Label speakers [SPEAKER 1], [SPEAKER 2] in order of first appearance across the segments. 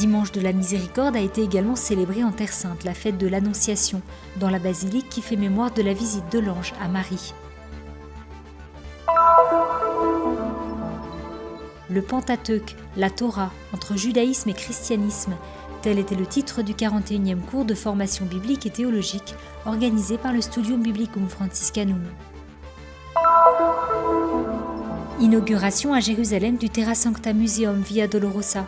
[SPEAKER 1] dimanche de la Miséricorde a été également célébrée en Terre Sainte, la fête de l'Annonciation, dans la basilique qui fait mémoire de la visite de l'ange à Marie. Le Pentateuque, la Torah, entre judaïsme et christianisme, tel était le titre du 41e cours de formation biblique et théologique organisé par le Studium Biblicum Franciscanum. Inauguration à Jérusalem du Terra Sancta Museum Via Dolorosa.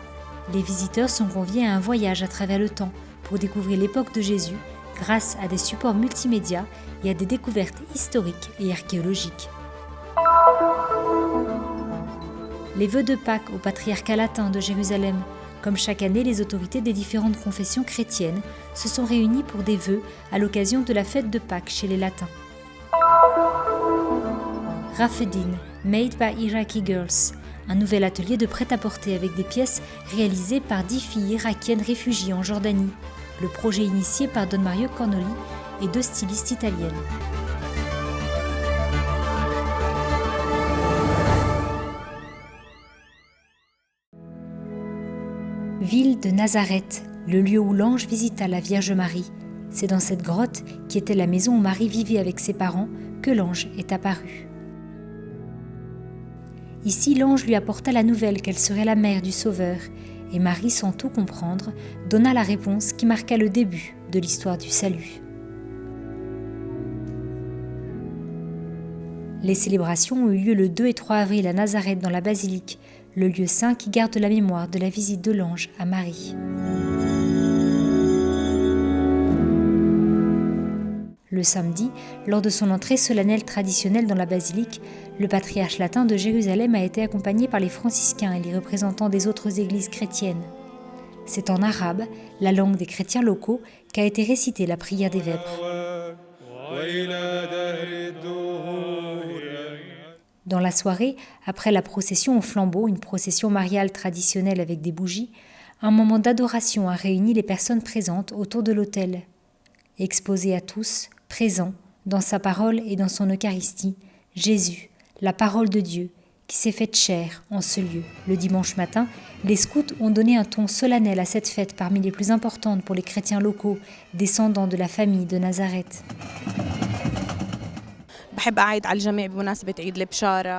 [SPEAKER 1] Les visiteurs sont conviés à un voyage à travers le temps pour découvrir l'époque de Jésus grâce à des supports multimédia et à des découvertes historiques et archéologiques. Les vœux de Pâques au patriarcat latin de Jérusalem. Comme chaque année, les autorités des différentes confessions chrétiennes se sont réunies pour des vœux à l'occasion de la fête de Pâques chez les latins. Rafedin, Made by Iraqi Girls, un nouvel atelier de prêt-à-porter avec des pièces réalisées par 10 filles irakiennes réfugiées en Jordanie. Le projet initié par Don Mario Cornoli et 2 stylistes italiennes. Ville de Nazareth, le lieu où l'ange visita la Vierge Marie. C'est dans cette grotte, qui était la maison où Marie vivait avec ses parents, que l'ange est apparu. Ici, l'ange lui apporta la nouvelle qu'elle serait la mère du Sauveur, et Marie, sans tout comprendre, donna la réponse qui marqua le début de l'histoire du salut. Les célébrations ont eu lieu le 2 et 3 avril à Nazareth dans la basilique, le lieu saint qui garde la mémoire de la visite de l'ange à Marie. Le samedi, lors de son entrée solennelle traditionnelle dans la basilique, le patriarche latin de Jérusalem a été accompagné par les franciscains et les représentants des autres églises chrétiennes. C'est en arabe, la langue des chrétiens locaux, qu'a été récitée la prière des vêpres. Dans la soirée, après la procession au flambeau, une procession mariale traditionnelle avec des bougies, un moment d'adoration a réuni les personnes présentes autour de l'autel. Exposé à tous, présent, dans sa parole et dans son Eucharistie, Jésus, la parole de Dieu, qui s'est faite chair en ce lieu. Le dimanche matin, les scouts ont donné un ton solennel à cette fête parmi les plus importantes pour les chrétiens locaux, descendants de la famille de Nazareth.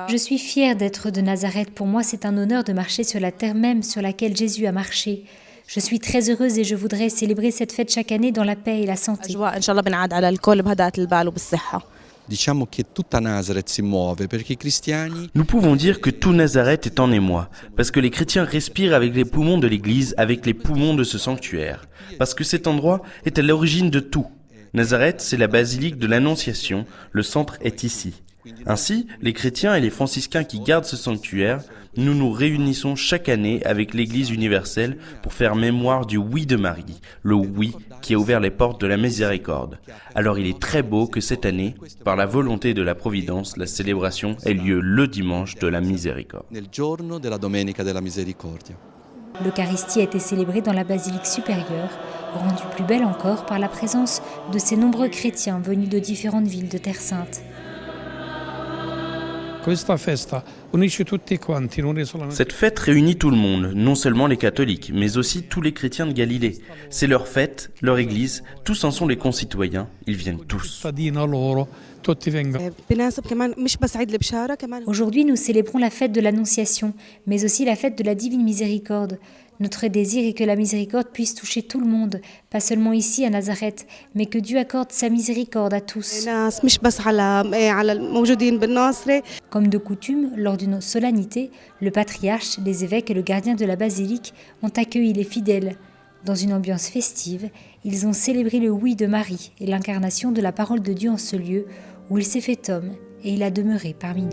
[SPEAKER 1] Je suis fière d'être de Nazareth. Pour moi, c'est un honneur de marcher sur la terre même sur laquelle Jésus a marché. Je suis très heureuse et je voudrais célébrer cette fête chaque année dans la paix et la santé.
[SPEAKER 2] Nous pouvons dire que tout Nazareth est en émoi, parce que les chrétiens respirent avec les poumons de l'Église, avec les poumons de ce sanctuaire, parce que cet endroit est à l'origine de tout. Nazareth, c'est la basilique de l'Annonciation, le centre est ici. Ainsi, les chrétiens et les franciscains qui gardent ce sanctuaire, nous nous réunissons chaque année avec l'Église universelle pour faire mémoire du oui de Marie, le oui qui a ouvert les portes de la miséricorde. Alors il est très beau que cette année, par la volonté de la Providence, la célébration ait lieu le dimanche de la miséricorde.
[SPEAKER 1] L'Eucharistie a été célébrée dans la basilique supérieure, rendue plus belle encore par la présence de ces nombreux chrétiens venus de différentes villes de Terre Sainte.
[SPEAKER 2] Cette fête réunit tout le monde, non seulement les catholiques, mais aussi tous les chrétiens de Galilée. C'est leur fête, leur église, tous en sont les concitoyens, ils viennent tous.
[SPEAKER 1] Aujourd'hui, nous célébrons la fête de l'Annonciation, mais aussi la fête de la Divine Miséricorde. Notre désir est que la miséricorde puisse toucher tout le monde, pas seulement ici à Nazareth, mais que Dieu accorde sa miséricorde à tous. Comme de coutume, lors d'une solennité, le patriarche, les évêques et le gardien de la basilique ont accueilli les fidèles. Dans une ambiance festive, ils ont célébré le oui de Marie et l'incarnation de la parole de Dieu en ce lieu où il s'est fait homme et il a demeuré parmi nous.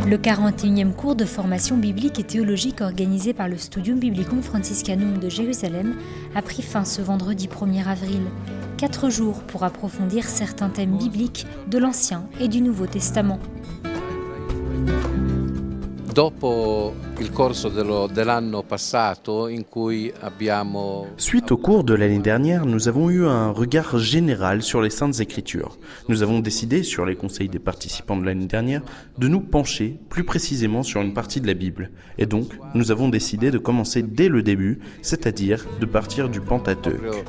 [SPEAKER 1] Le 41e cours de formation biblique et théologique organisé par le Studium Biblicum Franciscanum de Jérusalem a pris fin ce vendredi 1er avril. 4 jours pour approfondir certains thèmes bibliques de l'Ancien et du Nouveau Testament.
[SPEAKER 2] Suite au cours de l'année dernière, nous avons eu un regard général sur les Saintes Écritures. Nous avons décidé, sur les conseils des participants de l'année dernière, de nous pencher plus précisément sur une partie de la Bible. Et donc, nous avons décidé de commencer dès le début, c'est-à-dire de partir du Pentateuque.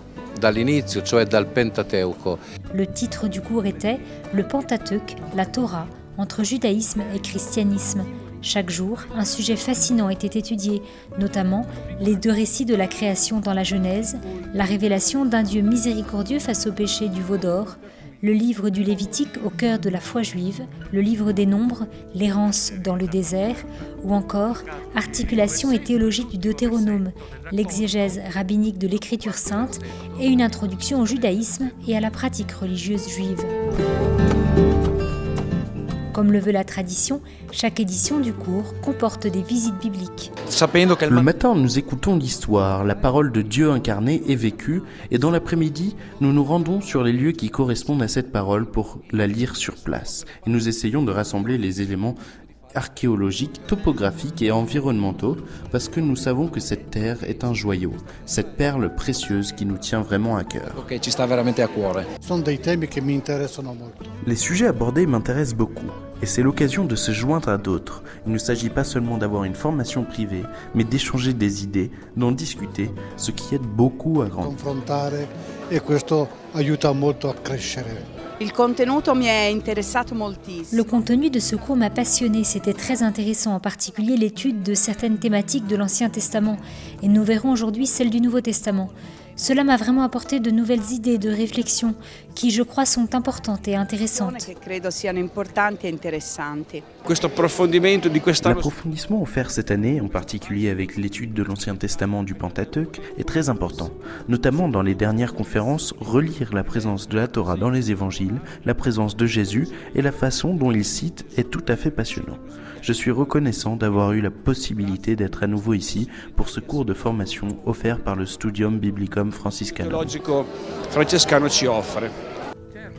[SPEAKER 1] Le titre du cours était « Le Pentateuque, la Torah, entre judaïsme et christianisme ». Chaque jour, un sujet fascinant était étudié, notamment les 2 récits de la création dans la Genèse, la révélation d'un Dieu miséricordieux face au péché du veau d'or, le livre du Lévitique au cœur de la foi juive, le livre des Nombres, l'errance dans le désert, ou encore articulation et théologie du Deutéronome, l'exégèse rabbinique de l'Écriture sainte et une introduction au judaïsme et à la pratique religieuse juive. Comme le veut la tradition, chaque édition du cours comporte des visites bibliques.
[SPEAKER 2] Le matin, nous écoutons l'histoire, la parole de Dieu incarnée et vécue, et dans l'après-midi, nous nous rendons sur les lieux qui correspondent à cette parole pour la lire sur place. Et nous essayons de rassembler les éléments archéologiques, topographiques et environnementaux, parce que nous savons que cette terre est un joyau, cette perle précieuse qui nous tient vraiment à cœur. Les sujets abordés m'intéressent beaucoup, et c'est l'occasion de se joindre à d'autres. Il ne s'agit pas seulement d'avoir une formation privée, mais d'échanger des idées, d'en discuter, ce qui aide beaucoup à grandir.
[SPEAKER 1] Le contenu de ce cours m'a passionné, c'était très intéressant, en particulier l'étude de certaines thématiques de l'Ancien Testament, et nous verrons aujourd'hui celles du Nouveau Testament. Cela m'a vraiment apporté de nouvelles idées, de réflexions, qui je crois sont importantes et intéressantes.
[SPEAKER 2] L'approfondissement offert cette année, en particulier avec l'étude de l'Ancien Testament du Pentateuque, est très important. Notamment dans les dernières conférences, relire la présence de la Torah dans les évangiles, la présence de Jésus et la façon dont il cite est tout à fait passionnant. Je suis reconnaissant d'avoir eu la possibilité d'être à nouveau ici pour ce cours de formation offert par le Studium Biblicum Franciscanum.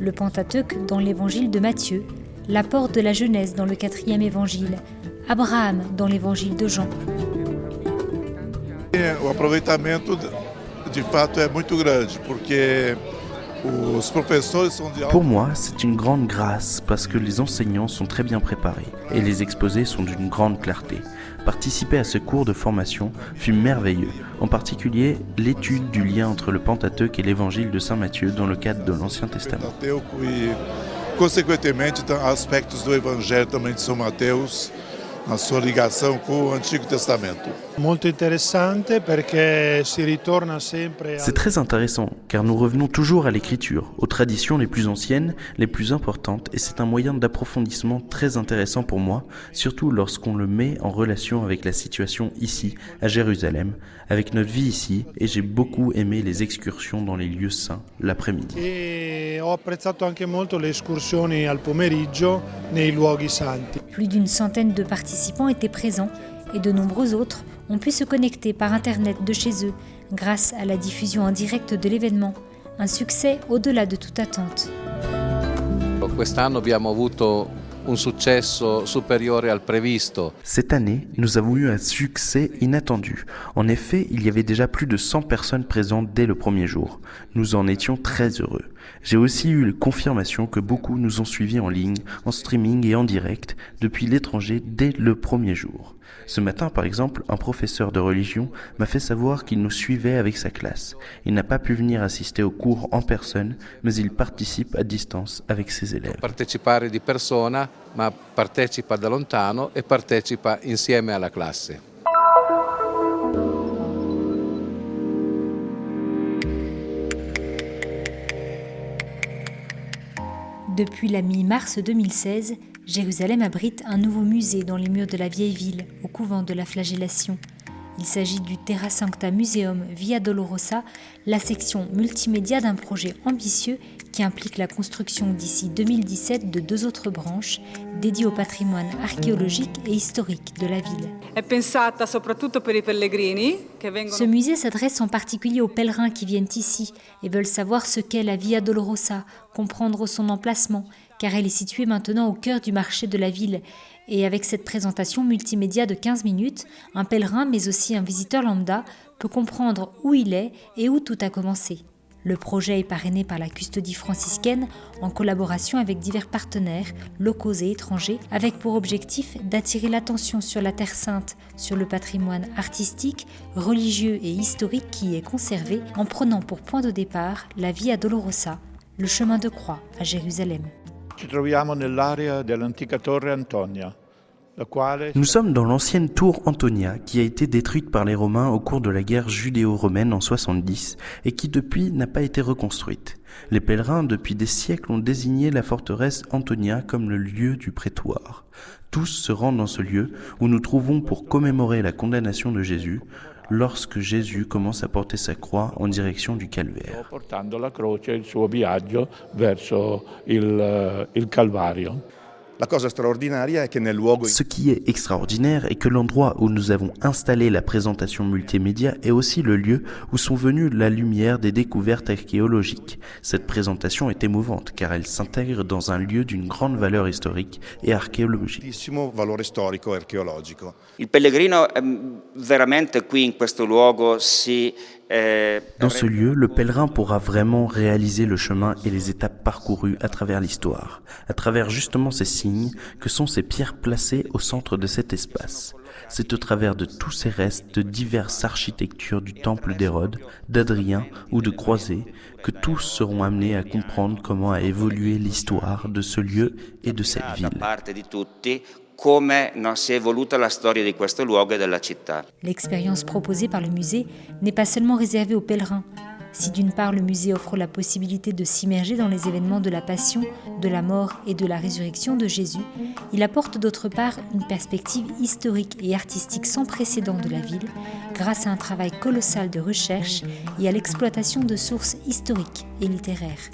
[SPEAKER 1] Le Pentateuque dans l'évangile de Matthieu, l'apport de la Genèse dans le 4e évangile, Abraham dans l'évangile de Jean.
[SPEAKER 3] O aproveitamento de fato é muito grande, porque
[SPEAKER 2] Pour moi, c'est une grande grâce parce que les enseignants sont très bien préparés et les exposés sont d'une grande clarté. Participer à ce cours de formation fut merveilleux, en particulier l'étude du lien entre le Pentateuque et l'évangile de Saint Matthieu dans le cadre de l'Ancien Testament.
[SPEAKER 3] Consequentemente, aspectos do Evangelho também de São Mateus, na sua ligação com o Antigo Testamento.
[SPEAKER 2] C'est très intéressant car nous revenons toujours à l'écriture, aux traditions les plus anciennes, les plus importantes, et c'est un moyen d'approfondissement très intéressant pour moi, surtout lorsqu'on le met en relation avec la situation ici, à Jérusalem, avec notre vie ici, et j'ai beaucoup aimé les excursions dans les lieux saints l'après-midi.
[SPEAKER 1] Plus d'une centaine de participants étaient présents et de nombreux autres ont pu se connecter par Internet de chez eux grâce à la diffusion en direct de l'événement. Un succès au-delà de toute attente.
[SPEAKER 2] Cette année, nous avons eu un succès inattendu. En effet, il y avait déjà plus de 100 personnes présentes dès le premier jour. Nous en étions très heureux. J'ai aussi eu la confirmation que beaucoup nous ont suivis en ligne, en streaming et en direct depuis l'étranger dès le premier jour. Ce matin, par exemple, un professeur de religion m'a fait savoir qu'il nous suivait avec sa classe. Il n'a pas pu venir assister au cours en personne, mais il participe à distance avec ses élèves.
[SPEAKER 4] Partecipare di persona, ma partecipa da lontano e partecipa insieme alla classe.
[SPEAKER 1] Depuis la mi-mars 2016, Jérusalem abrite un nouveau musée dans les murs de la vieille ville, au couvent de la Flagellation. Il s'agit du Terra Sancta Museum Via Dolorosa, la section multimédia d'un projet ambitieux qui implique la construction d'ici 2017 de 2 autres branches dédiées au patrimoine archéologique et historique de la ville. Ce musée s'adresse en particulier aux pèlerins qui viennent ici et veulent savoir ce qu'est la Via Dolorosa, comprendre son emplacement, car elle est située maintenant au cœur du marché de la ville. Et avec cette présentation multimédia de 15 minutes, un pèlerin, mais aussi un visiteur lambda, peut comprendre où il est et où tout a commencé. Le projet est parrainé par la Custodie franciscaine en collaboration avec divers partenaires, locaux et étrangers, avec pour objectif d'attirer l'attention sur la Terre Sainte, sur le patrimoine artistique, religieux et historique qui y est conservé, en prenant pour point de départ la Via Dolorosa, le chemin de croix à Jérusalem.
[SPEAKER 5] Ci troviamo nell'area dell'antica Torre Antonia.
[SPEAKER 2] Nous sommes dans l'ancienne tour Antonia qui a été détruite par les Romains au cours de la guerre judéo-romaine en 70 et qui depuis n'a pas été reconstruite. Les pèlerins depuis des siècles ont désigné la forteresse Antonia comme le lieu du prétoire. Tous se rendent dans ce lieu où nous trouvons pour commémorer la condamnation de Jésus lorsque Jésus commence à porter sa croix en direction du calvaire.
[SPEAKER 5] Portando la croce, il suo viaggio verso il Calvario.
[SPEAKER 2] Ce qui est extraordinaire est que l'endroit où nous avons installé la présentation multimédia est aussi le lieu où sont venues la lumière des découvertes archéologiques. Cette présentation est émouvante car elle s'intègre dans un lieu d'une grande valeur historique et archéologique.
[SPEAKER 6] Il pellegrino veramente qui in questo luogo
[SPEAKER 2] Dans ce lieu, le pèlerin pourra vraiment réaliser le chemin et les étapes parcourues à travers l'histoire, à travers justement ces signes que sont ces pierres placées au centre de cet espace. C'est au travers de tous ces restes de diverses architectures du temple d'Hérode, d'Adrien ou de Croisé que tous seront amenés à comprendre comment a évolué l'histoire de ce lieu et de cette ville.
[SPEAKER 6] Come si è evoluta la storia di questo luogo e della città.
[SPEAKER 1] L'expérience proposée par le musée n'est pas seulement réservée aux pèlerins. Si d'une part le musée offre la possibilité de s'immerger dans les événements de la Passion, de la mort et de la résurrection de Jésus, il apporte d'autre part une perspective historique et artistique sans précédent de la ville, grâce à un travail colossal de recherche et à l'exploitation de sources historiques et littéraires.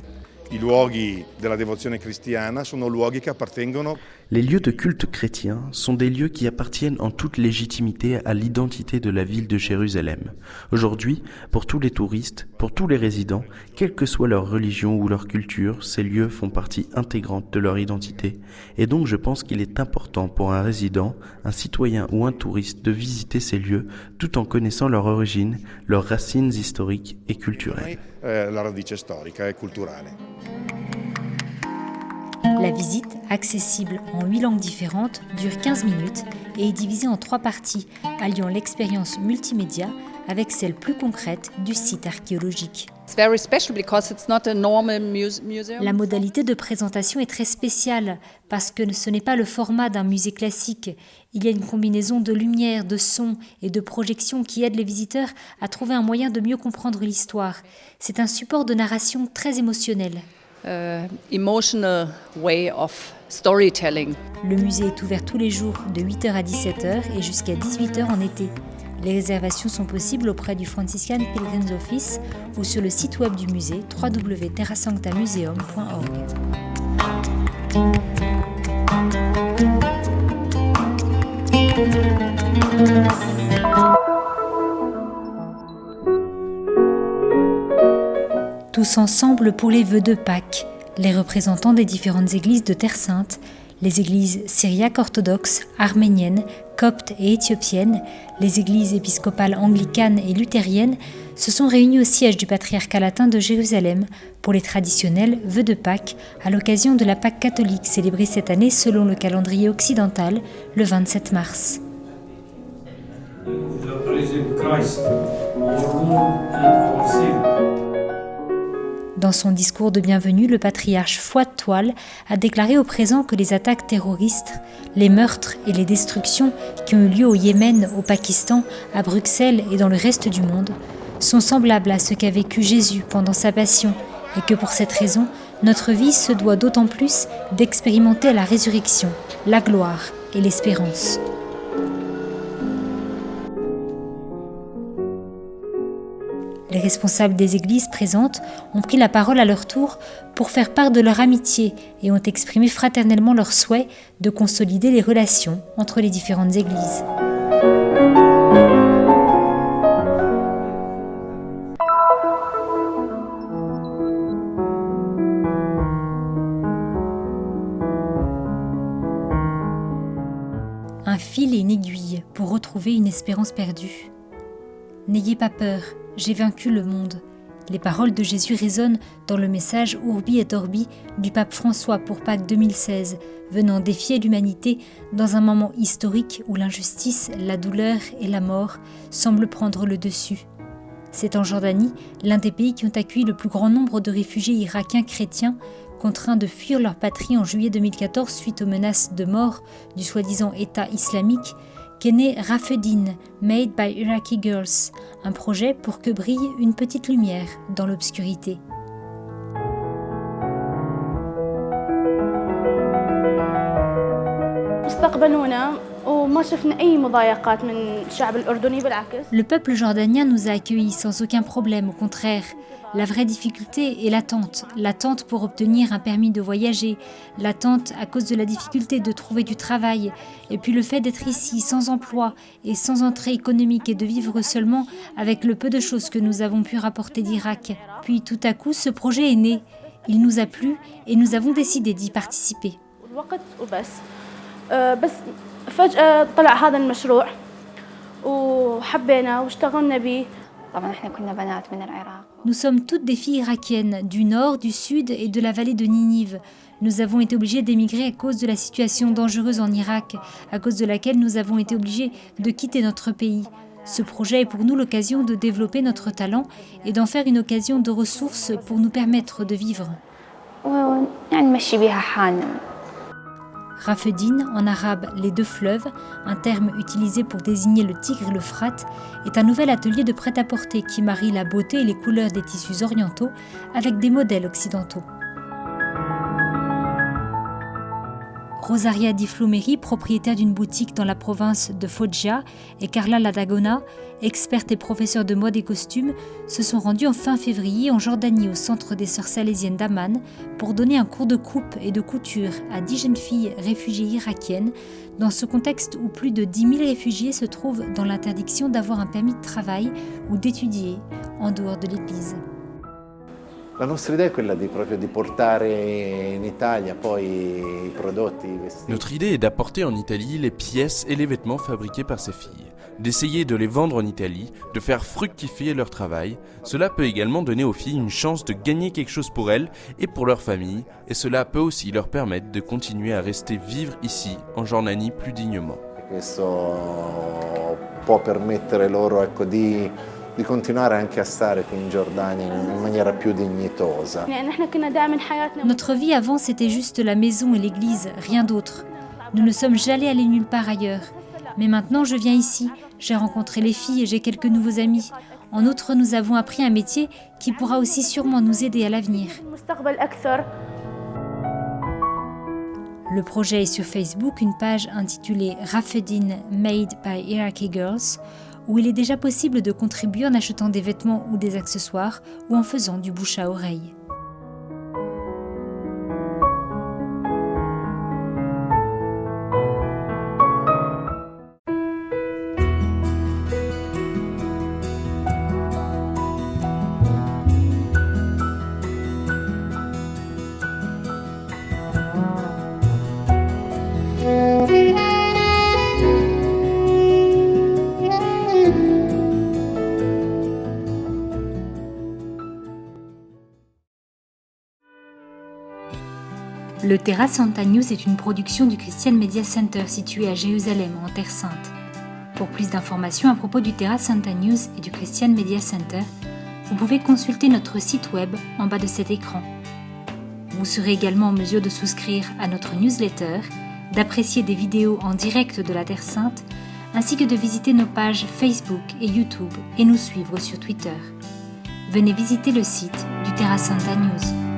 [SPEAKER 3] I luoghi della devozione cristiana sono luoghi che appartengono.
[SPEAKER 2] Les lieux de culte chrétien sont des lieux qui appartiennent en toute légitimité à l'identité de la ville de Jérusalem. Aujourd'hui, pour tous les touristes, pour tous les résidents, quelle que soit leur religion ou leur culture, ces lieux font partie intégrante de leur identité. Et donc je pense qu'il est important pour un résident, un citoyen ou un touriste de visiter ces lieux tout en connaissant leur origine, leurs racines historiques et culturelles.
[SPEAKER 3] La radice storica e culturale.
[SPEAKER 1] La visite, accessible en 8 langues différentes, dure 15 minutes et est divisée en 3 parties, alliant l'expérience multimédia avec celle plus concrète du site archéologique. La modalité de présentation est très spéciale parce que ce n'est pas le format d'un musée classique. Il y a une combinaison de lumière, de son et de projection qui aide les visiteurs à trouver un moyen de mieux comprendre l'histoire. C'est un support de narration très émotionnel.
[SPEAKER 7] Emotional way of storytelling.
[SPEAKER 1] Le musée est ouvert tous les jours de 8h à 17h et jusqu'à 18h en été. Les réservations sont possibles auprès du Franciscan Pilgrims Office ou sur le site web du musée www.terrasanctamuseum.org. Tous ensemble pour les vœux de Pâques, les représentants des différentes églises de Terre Sainte, les églises syriaques orthodoxes, arméniennes, coptes et éthiopiennes, les églises épiscopales anglicanes et luthériennes se sont réunies au siège du patriarcat latin de Jérusalem pour les traditionnels vœux de Pâques à l'occasion de la Pâque catholique célébrée cette année selon le calendrier occidental le 27 mars. Dans son discours de bienvenue, le patriarche Fouad Toual a déclaré au présent que les attaques terroristes, les meurtres et les destructions qui ont eu lieu au Yémen, au Pakistan, à Bruxelles et dans le reste du monde sont semblables à ce qu'a vécu Jésus pendant sa passion et que pour cette raison, notre vie se doit d'autant plus d'expérimenter la résurrection, la gloire et l'espérance. Les responsables des églises présentes ont pris la parole à leur tour pour faire part de leur amitié et ont exprimé fraternellement leur souhait de consolider les relations entre les différentes églises. un fil et une aiguille pour retrouver une espérance perdue. N'ayez pas peur, j'ai vaincu le monde. Les paroles de Jésus résonnent dans le message Urbi et Orbi du pape François pour Pâques 2016, venant défier l'humanité dans un moment historique où l'injustice, la douleur et la mort semblent prendre le dessus. C'est en Jordanie, l'un des pays qui ont accueilli le plus grand nombre de réfugiés irakiens chrétiens, contraints de fuir leur patrie en juillet 2014 suite aux menaces de mort du soi-disant État islamique, qu'est né Rafedin, Made by Iraqi Girls, un projet pour que brille une petite lumière dans l'obscurité. Le peuple jordanien nous a accueillis sans aucun problème, au contraire. La vraie difficulté est l'attente pour obtenir un permis de voyager, l'attente à cause de la difficulté de trouver du travail, et puis le fait d'être ici sans emploi et sans entrée économique et de vivre seulement avec le peu de choses que nous avons pu rapporter d'Irak. Puis tout à coup, ce projet est né. Il nous a plu et nous avons décidé d'y participer. Nous sommes toutes des filles irakiennes, du nord, du sud et de la vallée de Ninive. Nous avons été obligées d'émigrer à cause de la situation dangereuse en Irak, à cause de laquelle nous avons été obligées de quitter notre pays. Ce projet est pour nous l'occasion de développer notre talent et d'en faire une occasion de ressources pour nous permettre de vivre. Rafedin, en arabe les deux fleuves, un terme utilisé pour désigner le Tigre et l'Euphrate, est un nouvel atelier de prêt-à-porter qui marie la beauté et les couleurs des tissus orientaux avec des modèles occidentaux. Rosaria Di Flumeri, propriétaire d'une boutique dans la province de Foggia, et Carla Ladagona, experte et professeure de mode et costumes, se sont rendues en fin février en Jordanie au centre des sœurs salésiennes d'Amman pour donner un cours de coupe et de couture à 10 jeunes filles réfugiées irakiennes dans ce contexte où plus de 10 000 réfugiés se trouvent dans l'interdiction d'avoir un permis de travail ou d'étudier en dehors de l'Église.
[SPEAKER 8] La nostra idea è quella di portare in Italia poi i prodotti, i vestiti.
[SPEAKER 2] Notre idée est d'apporter en Italie les pièces et les vêtements fabriqués par ces filles, d'essayer de les vendre en Italie, de faire fructifier leur travail. Cela peut également donner aux filles une chance de gagner quelque chose pour elles et pour leur famille, et cela peut aussi leur permettre de continuer à rester vivre ici, en Jordanie, plus dignement.
[SPEAKER 8] Questo può permettere loro, di continuare anche a stare qui in Giordania in maniera più dignitosa.
[SPEAKER 1] Notre vie avant, c'était juste la maison et l'église, rien d'autre. Nous ne sommes jamais allés nulle part ailleurs. Mais maintenant, je viens ici, j'ai rencontré les filles et j'ai quelques nouveaux amis. En outre, nous avons appris un métier qui pourra aussi sûrement nous aider à l'avenir. Le projet est sur Facebook, une page intitulée Rafedin Made by Iraqi Girls, où il est déjà possible de contribuer en achetant des vêtements ou des accessoires ou en faisant du bouche à oreille. Le Terra Santa News est une production du Christian Media Center situé à Jérusalem, en Terre Sainte. Pour plus d'informations à propos du Terra Santa News et du Christian Media Center, vous pouvez consulter notre site web en bas de cet écran. Vous serez également en mesure de souscrire à notre newsletter, d'apprécier des vidéos en direct de la Terre Sainte, ainsi que de visiter nos pages Facebook et YouTube et nous suivre sur Twitter. Venez visiter le site du Terra Santa News.